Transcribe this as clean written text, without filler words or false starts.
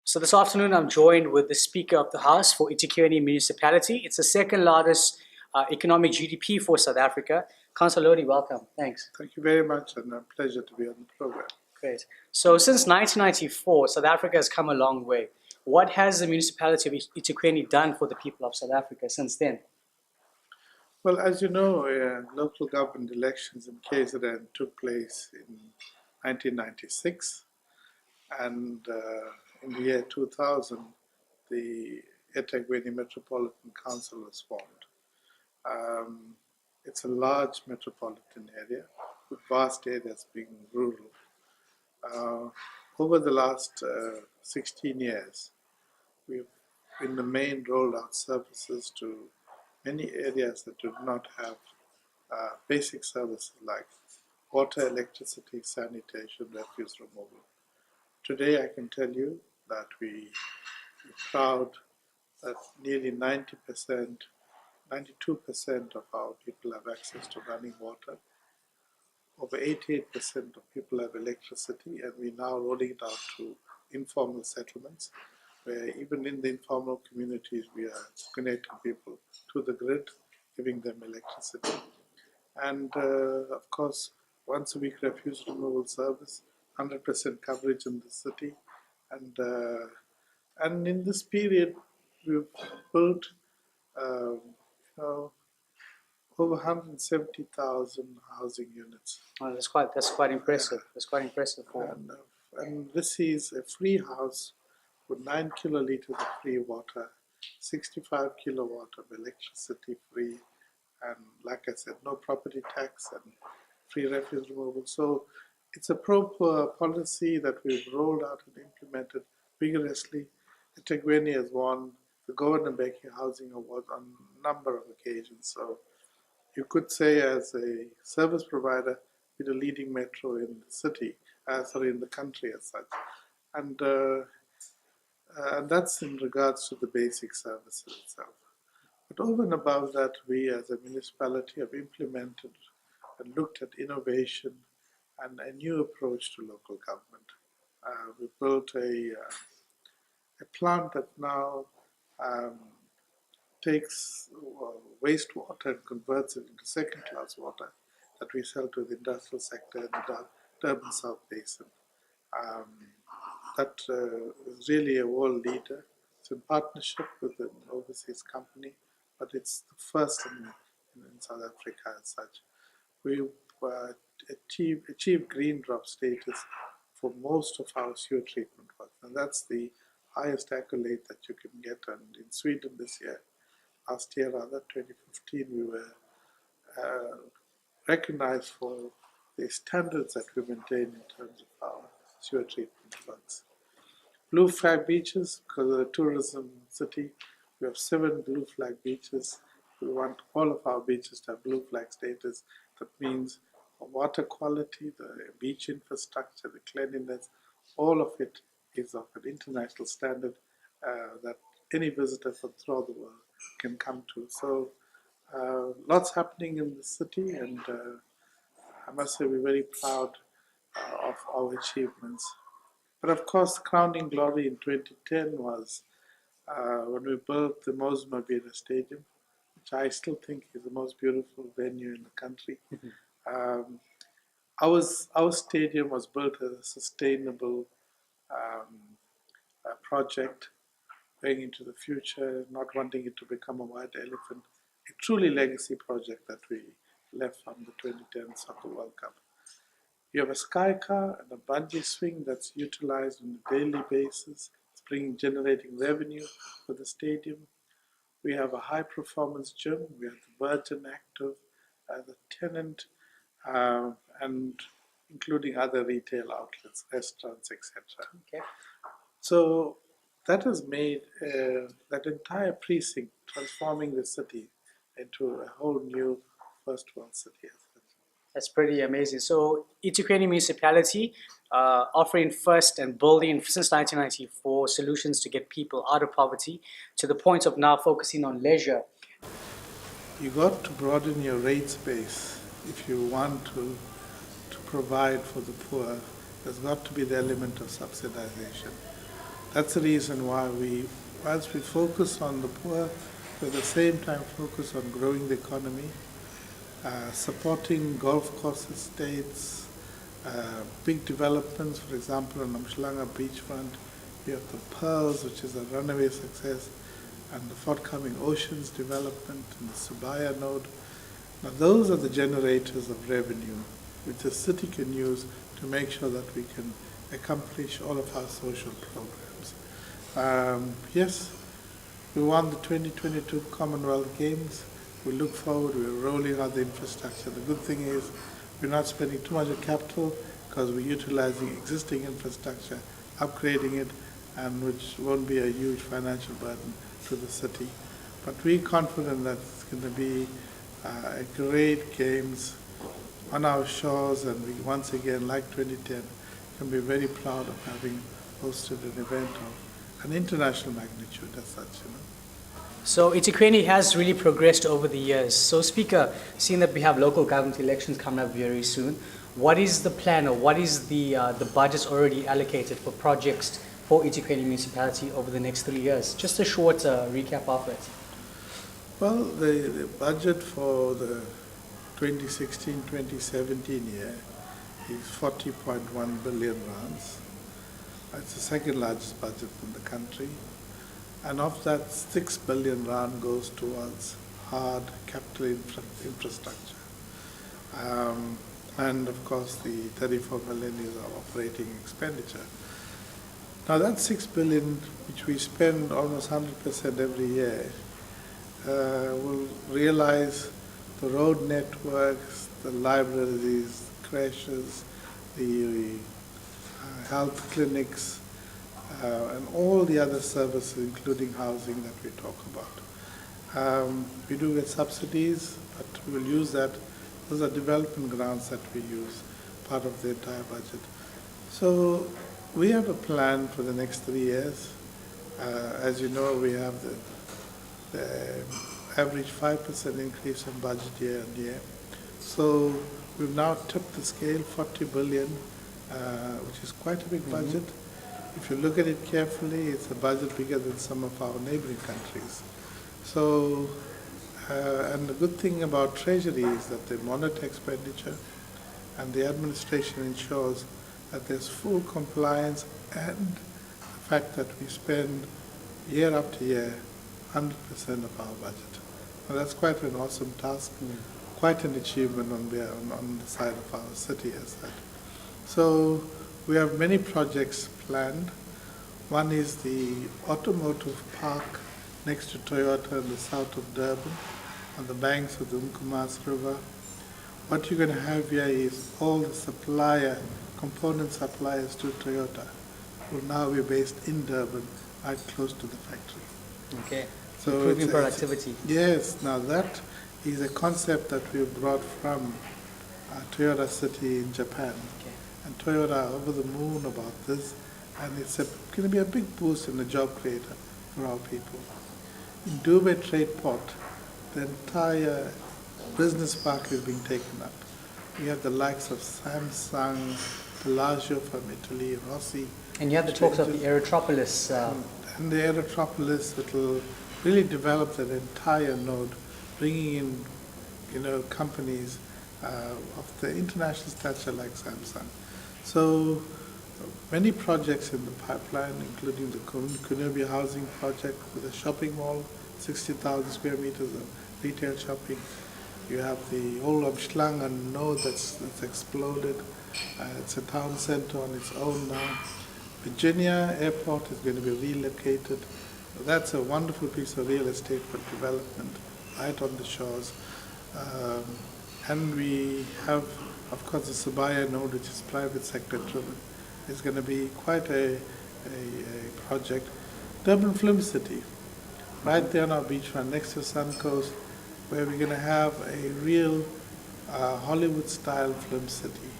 So this afternoon, I'm joined with the Speaker of the House for Ethekwini Municipality. It's the second largest economic GDP for South Africa. Councillor Lodi, welcome. Thanks. Thank you very much, and a pleasure to be on the program. Great. So since 1994, South Africa has come a long way. What has the municipality of Ethekwini done for the people of South Africa since then? Well, as you know, local government elections in KZN took place in 1996, and in the year 2000, the Ethekwini Metropolitan Council was formed. It's a large metropolitan area with vast areas being rural. Over the last 16 years, we've in the main rolled out services to many areas that do not have basic services like water, electricity, sanitation, refuse removal. Today I can tell you that we're proud that nearly 92% of our people have access to running water. Over 88% of people have electricity, and we're now rolling it out to informal settlements, where even in the informal communities we are connecting people to the grid, giving them electricity. And of course, once a week refuse removal service, 100% coverage in the city. And in this period, we've built over 170,000 housing units. Oh, that's quite impressive. Yeah. That's quite impressive. And this is a free house with 9 kiloliters of free water, 65 kilowatt of electricity free, and like I said, no property tax and free refuse removal. So it's a proper policy that we've rolled out and implemented vigorously. Ethekwini has won the Governor Mbeki Housing Award on a number of occasions. So you could say, as a service provider, we're the leading metro in the city, in the country as such. And that's in regards to the basic services itself. But over and above that, we as a municipality have implemented and looked at innovation and a new approach to local government. We built a plant that now takes wastewater and converts it into second-class water that we sell to the industrial sector in the Durban South Basin. That is really a world leader. It's in partnership with an overseas company, but it's the first in South Africa as such. We've achieved green drop status for most of our sewer treatment work, and that's the highest accolade that you can get. And in Sweden this year, last year rather, 2015, we were recognized for the standards that we maintain in terms of our sewer treatment works. Blue flag beaches, because of the tourism city, we have 7 blue flag beaches. We want all of our beaches to have blue flag status. That means water quality, the beach infrastructure, the cleanliness, all of it is of an international standard that any visitor from throughout the world can come to. So lots happening in the city, and I must say we're very proud of our achievements. But of course, crowning glory in 2010 was when we built the Moses Mabhida Stadium, which I still think is the most beautiful venue in the country. Mm-hmm. Our stadium was built as a sustainable project, going into the future, not wanting it to become a white elephant. A truly legacy project that we left from the 2010 Soccer World Cup. You have a sky car and a bungee swing that's utilized on a daily basis. It's generating revenue for the stadium. We have a high performance gym. We have the Virgin Active as a tenant, and including other retail outlets, restaurants, etc. Okay. So that has made that entire precinct transforming the city into a whole new first world city. That's pretty amazing. So Ethekwini Municipality offering first and building since 1994 solutions to get people out of poverty, to the point of now focusing on leisure. You got to broaden your rates base if you want to provide for the poor. There's got to be the element of subsidization. That's the reason why whilst we focus on the poor, we at the same time focus on growing the economy, supporting golf course estates, big developments. For example, on Amshlanga beachfront, we have the Pearls, which is a runaway success, and the forthcoming Oceans development and the Subaya node. Now those are the generators of revenue which the city can use to make sure that we can accomplish all of our social programs. Yes, we won the 2022 Commonwealth Games. We look forward, we're rolling out the infrastructure. The good thing is we're not spending too much of capital because we're utilizing existing infrastructure, upgrading it, and which won't be a huge financial burden to the city. But we're confident that it's going to be a great games on our shores, and we once again, like 2010, can be very proud of having hosted an event of an international magnitude as such. So Ethekwini has really progressed over the years. So Speaker, seeing that we have local government elections coming up very soon, what is the plan, or what is the budgets already allocated for projects for Ethekwini Municipality over the next 3 years? Just a short recap of it. Well, the budget for the 2016-2017 year is 40.1 billion rands. It's the second largest budget in the country. And of that, 6 billion rand goes towards hard capital infrastructure. And of course, the 34 million is our operating expenditure. Now that 6 billion, which we spend almost 100% every year, will realize the road networks, the libraries, creches, the health clinics, and all the other services, including housing that we talk about. We do get subsidies, but we will use that. Those are development grants that we use, part of the entire budget. So we have a plan for the next 3 years. As you know, we have the average 5% increase in budget year on year. So we've now tipped the scale, 40 billion, which is quite a big budget. If you look at it carefully, it's a budget bigger than some of our neighboring countries. So, and the good thing about Treasury is that they monitor expenditure, and the administration ensures that there's full compliance, and the fact that we spend year after year 100% of our budget. Now that's quite an awesome task, quite an achievement on the side of our city as that. So we have many projects planned. One is the automotive park next to Toyota in the south of Durban, on the banks of the Umkomaas River. What you're going to have here is all the component suppliers to Toyota will now be based in Durban, right close to the factory. Okay. So improving productivity. Yes. Now that is a concept that we brought from Toyota City in Japan. Okay. And Toyota are over the moon about this, and it's going to be a big boost in the job creator for our people. In Dubai Trade Port, the entire business park is being taken up. We have the likes of Samsung, Pelagio from Italy, Rossi. And you have the talks of the Aerotropolis. And the Aerotropolis that will really develop that entire node, bringing in, companies of the international stature like Samsung. So many projects in the pipeline, including the Kunubi housing project with a shopping mall, 60,000 square meters of retail shopping. You have the old Amshlanga node that's exploded. It's a town center on its own now. Virginia Airport is going to be relocated. That's a wonderful piece of real estate for development right on the shores. And we have, of course, the Subaya node, which is private sector driven. It's going to be quite a project. Durban Film City, right there on our beachfront, next to Suncoast, where we're going to have a real Hollywood-style film city.